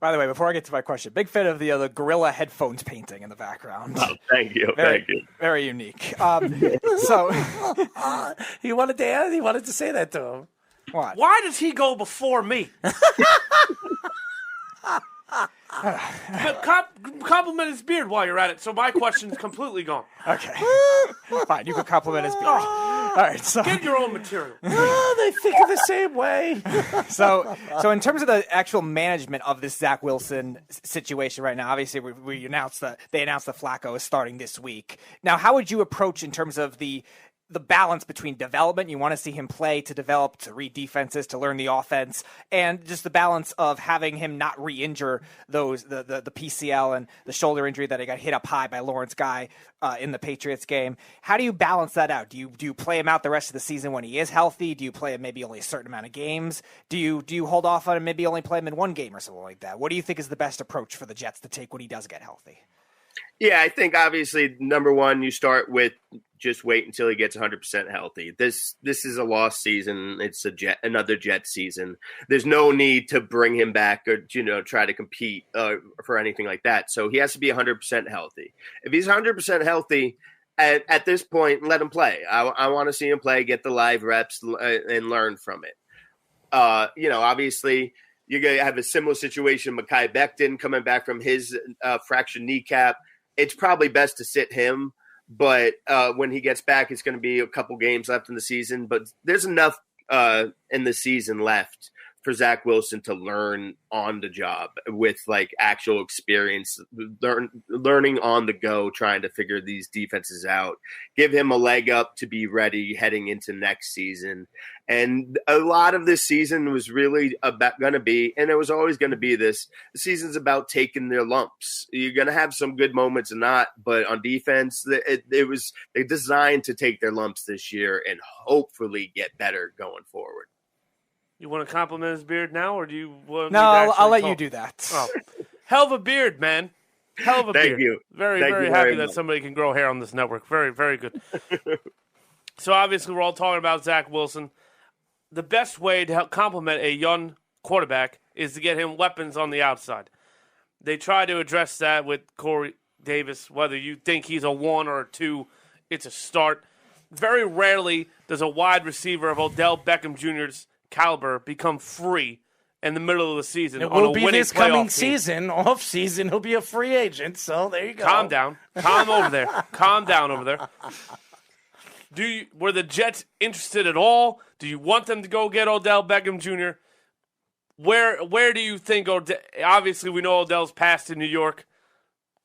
By the way, before I get to my question, big fan of the gorilla headphones painting in the background. Oh, thank you. Very, Thank you. Very unique. So He wanted to say that to him. what? Why does he go before me? But compliment his beard while you're at it, so my question's completely gone. Okay. Fine, you can compliment his beard. All right, so Get your own material. Oh, they think of the same way. So in terms of the actual management of this Zach Wilson situation right now, obviously we announced that Flacco is starting this week. Now, how would you approach in terms of the balance between development? You want to see him play to develop, to read defenses, to learn the offense, and just the balance of having him not re-injure the PCL and the shoulder injury that he got hit up high by Lawrence Guy in the Patriots game. How do you balance that out? Do you play him out the rest of the season when he is healthy? Do you play him maybe only a certain amount of games? Do you hold off on him, maybe only play him in one game or something like that? What do you think is the best approach for the Jets to take when he does get healthy? Yeah, I think obviously number one, you start with just wait until he gets 100% healthy. This is a lost season. It's another Jet season. There's no need to bring him back or try to compete for anything like that. So he has to be 100% healthy. If he's 100% healthy at this point, let him play. I want to see him play, get the live reps, and learn from it. Obviously you're going to have a similar situation. Mekhi Becton coming back from his fractured kneecap. It's probably best to sit him, but when he gets back, it's going to be a couple games left in the season. But there's enough in the season left for Zach Wilson to learn on the job with like actual experience, learning on the go, trying to figure these defenses out, give him a leg up to be ready heading into next season. And a lot of this season was really going to be, and it was always going to be this, the season's about taking their lumps. You're going to have some good moments and not, but on defense, they're designed to take their lumps this year and hopefully get better going forward. You want to compliment his beard now, or do you want No, me to I'll let talk? you do that. Oh. Hell of a beard, man. Hell of a beard. Thank you. Very, Thank very you happy very that much. somebody can grow hair on this network. Very, very good. So obviously we're all talking about Zach Wilson. The best way to help compliment a young quarterback is to get him weapons on the outside. They try to address that with Corey Davis. Whether you think he's a 1 or a 2, it's a start. Very rarely does a wide receiver of Odell Beckham Jr.'s caliber become free in the middle of the season. It on will a be winning this coming playoff team. season, off season. He'll be a free agent. So there you go. Calm down. Calm over there. Calm down over there. Were the Jets interested at all? Do you want them to go get Odell Beckham Jr.? Where do you think Odell? Obviously, we know Odell's passed in New York.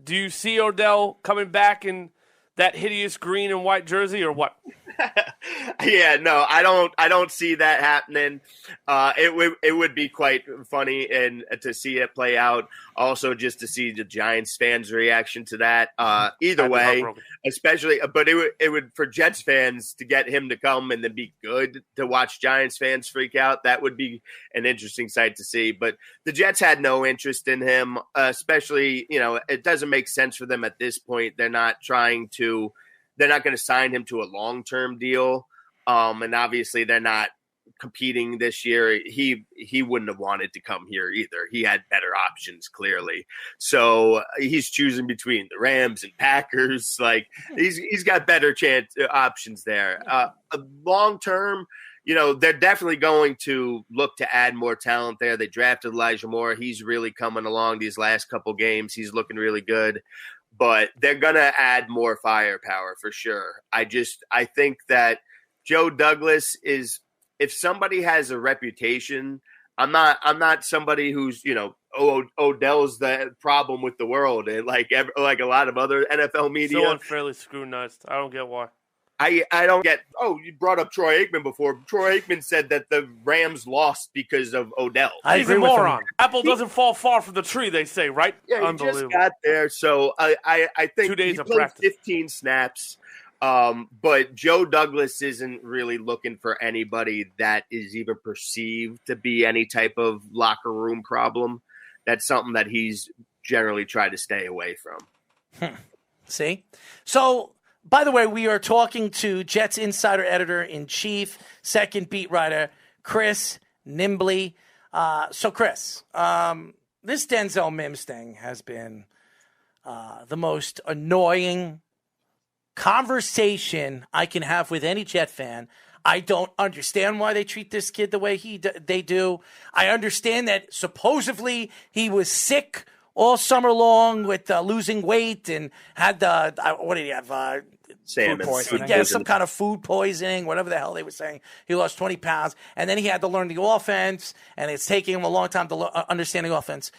Do you see Odell coming back in that hideous green and white jersey, or what? Yeah, no, I don't see that happening. It would be quite funny and to see it play out. Also, just to see the Giants fans' reaction to that. Either way, especially, but it would for Jets fans to get him to come and then be good to watch Giants fans freak out. That would be an interesting sight to see. But the Jets had no interest in him, especially it doesn't make sense for them at this point. They're not going to sign him to a long-term deal. And obviously they're not competing this year. He wouldn't have wanted to come here either. He had better options, clearly. So he's choosing between the Rams and Packers. Like he's got better options there. Long-term, they're definitely going to look to add more talent there. They drafted Elijah Moore. He's really coming along these last couple games. He's looking really good. But they're going to add more firepower for sure. I think that Joe Douglas is, if somebody has a reputation, I'm not somebody who's, Odell's the problem with the world. And like a lot of other NFL media. So unfairly scrutinized. I don't get why. I don't get, you brought up Troy Aikman before. Troy Aikman said that the Rams lost because of Odell. He's a moron. Apple doesn't fall far from the tree, they say, right? Yeah, he just got there. So I think 2 days he of played practice. 15 snaps. But Joe Douglas isn't really looking for anybody that is even perceived to be any type of locker room problem. That's something that he's generally tried to stay away from. See? So, by the way, we are talking to Jets insider editor-in-chief, second beat writer, Chris Nimbley. So, Chris, this Denzel Mims thing has been the most annoying conversation I can have with any Jet fan. I don't understand why they treat this kid the way they do. I understand that supposedly he was sick all summer long with losing weight and had what did he have? Salmon. Food poisoning. Yeah, some kind of food poisoning, whatever the hell they were saying. He lost 20 pounds, and then he had to learn the offense, and it's taking him a long time to understand the offense.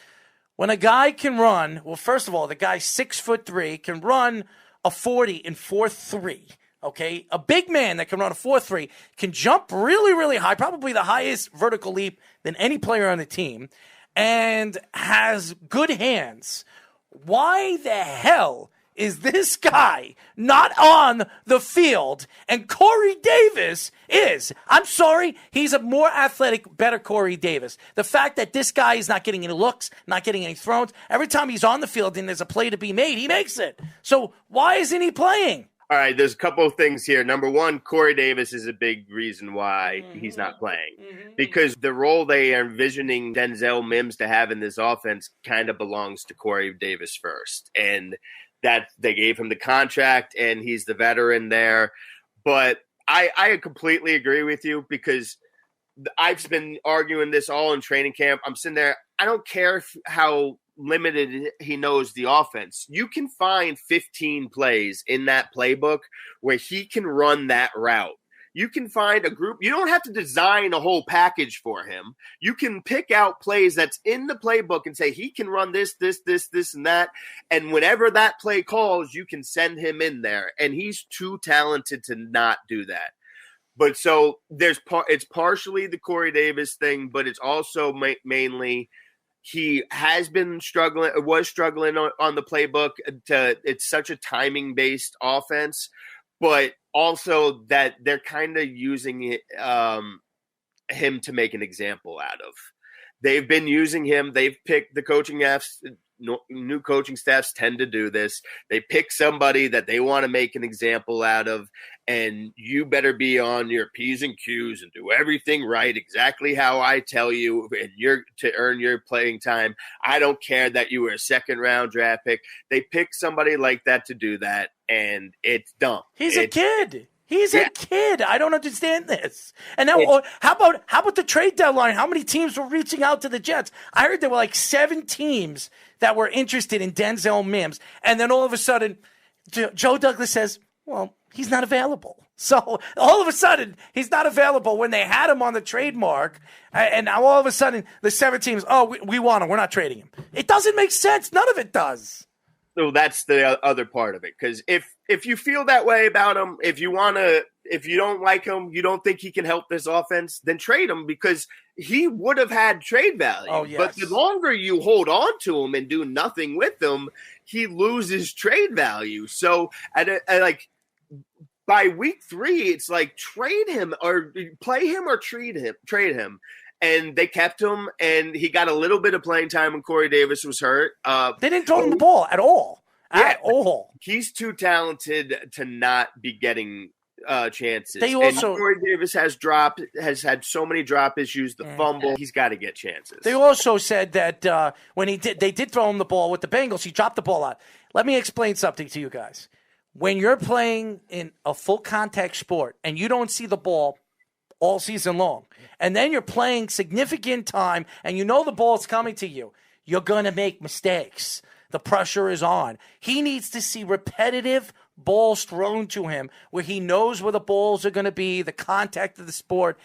When a guy can run, well, first of all, the guy's 6'3", can run a 40 in 4.3. Okay, a big man that can run a 4.3 can jump really, really high, probably the highest vertical leap than any player on the team, and has good hands. Why the hell is this guy not on the field? And Corey Davis is. I'm sorry, he's a more athletic, better Corey Davis. The fact that this guy is not getting any looks, not getting any throws, every time he's on the field and there's a play to be made, he makes it. So why isn't he playing? All right, there's a couple of things here. Number one, Corey Davis is a big reason why he's not playing. Because the role they are envisioning Denzel Mims to have in this offense kind of belongs to Corey Davis first. And that they gave him the contract, and he's the veteran there. But I completely agree with you, because I've been arguing this all in training camp. I'm sitting there. I don't care how limited he knows the offense. You can find 15 plays in that playbook where he can run that route. You can find a group. You don't have to design a whole package for him. You can pick out plays that's in the playbook and say he can run this, and that. And whenever that play calls, you can send him in there. And he's too talented to not do that. But so it's partially the Corey Davis thing, but it's also mainly he was struggling on the playbook. It's such a timing-based offense, but also that they're kind of using him to make an example out of. They've been using him. They've picked the coaching staffs. New coaching staffs tend to do this. They pick somebody that they want to make an example out of, and you better be on your P's and Q's and do everything right, exactly how I tell you, and you're to earn your playing time. I don't care that you were a second-round draft pick. They pick somebody like that to do that, and it's dumb. He's a kid. He's a kid. I don't understand this. And now, how about the trade deadline? How many teams were reaching out to the Jets? I heard there were like 7 teams that were interested in Denzel Mims. And then all of a sudden, Joe Douglas says, well, he's not available. So all of a sudden, he's not available when they had him on the trademark. And now all of a sudden, the 7 teams, we want him. We're not trading him. It doesn't make sense. None of it does. So that's the other part of it. Because if you feel that way about him, if you don't like him, you don't think he can help this offense, then trade him, because he would have had trade value. Oh, yes. But the longer you hold on to him and do nothing with him, he loses trade value. So by week 3, it's like trade him or play him or trade him. And they kept him, and he got a little bit of playing time when Corey Davis was hurt. They didn't throw him the ball at all. At all. He's too talented to not be getting chances. And Corey Davis has had so many drop issues, the fumble. He's got to get chances. They also said that when they did throw him the ball with the Bengals, he dropped the ball out. Let me explain something to you guys. When you're playing in a full contact sport and you don't see the ball all season long, and then you're playing significant time and you know the ball's coming to you, you're going to make mistakes. The pressure is on. He needs to see repetitive balls thrown to him where he knows where the balls are going to be, the contact of the sport.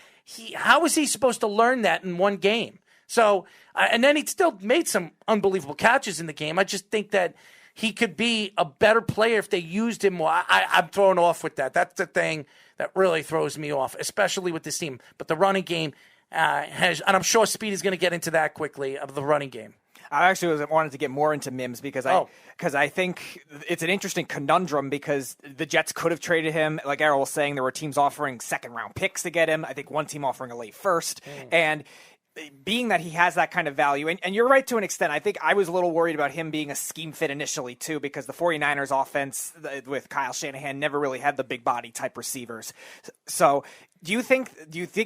How is he supposed to learn that in one game? So, and then he still made some unbelievable catches in the game. I just think that he could be a better player if they used him more. I'm thrown off with that. That's the thing that really throws me off, especially with this team. But the running game and I'm sure Speed is going to get into that quickly, of the running game. I actually wanted to get more into Mims because I think it's an interesting conundrum, because the Jets could have traded him. Like Errol was saying, there were teams offering second-round picks to get him. I think one team offering a late first. And being that he has that kind of value, and you're right to an extent, I think I was a little worried about him being a scheme fit initially too, because the 49ers offense with Kyle Shanahan never really had the big body type receivers. So Do you think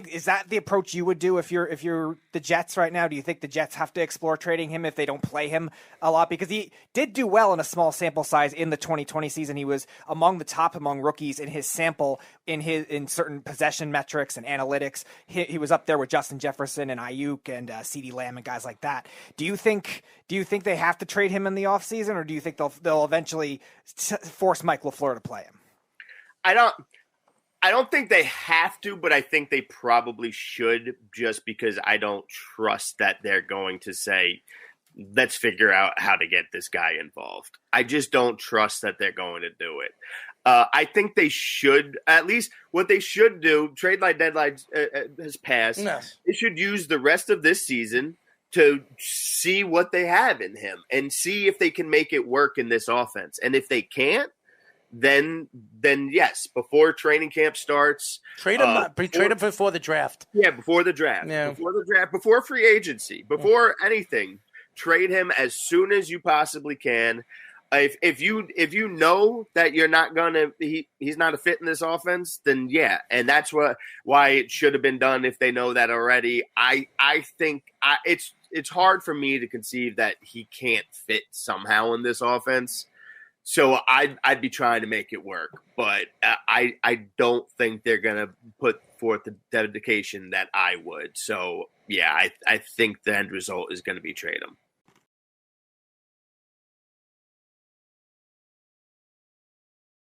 is that the approach you would do if you're the Jets right now? Do you think the Jets have to explore trading him if they don't play him a lot? Because he did do well in a small sample size in the 2020 season. He was among the top among rookies in his sample in certain possession metrics and analytics. He was up there with Justin Jefferson and Ayuk and CeeDee Lamb and guys like that. Do you think they have to trade him in the offseason, or do you think they'll eventually force Mike LaFleur to play him? I don't think they have to, but I think they probably should, just because I don't trust that they're going to say, let's figure out how to get this guy involved. I just don't trust that they're going to do it. I think they should, at least what they should do, trade line deadline has passed. Yes. They should use the rest of this season to see what they have in him and see if they can make it work in this offense. And if they can't, then yes, before training camp starts, trade him before the draft. Yeah, before the draft. Yeah. Before the draft, before free agency, before anything, trade him as soon as you possibly can. If you know that you're not gonna he's not a fit in this offense, then yeah, and that's why it should have been done if they know that already. I think it's hard for me to conceive that he can't fit somehow in this offense. So I'd be trying to make it work, but I don't think they're going to put forth the dedication that I would. So, yeah, I think the end result is going to be trade him.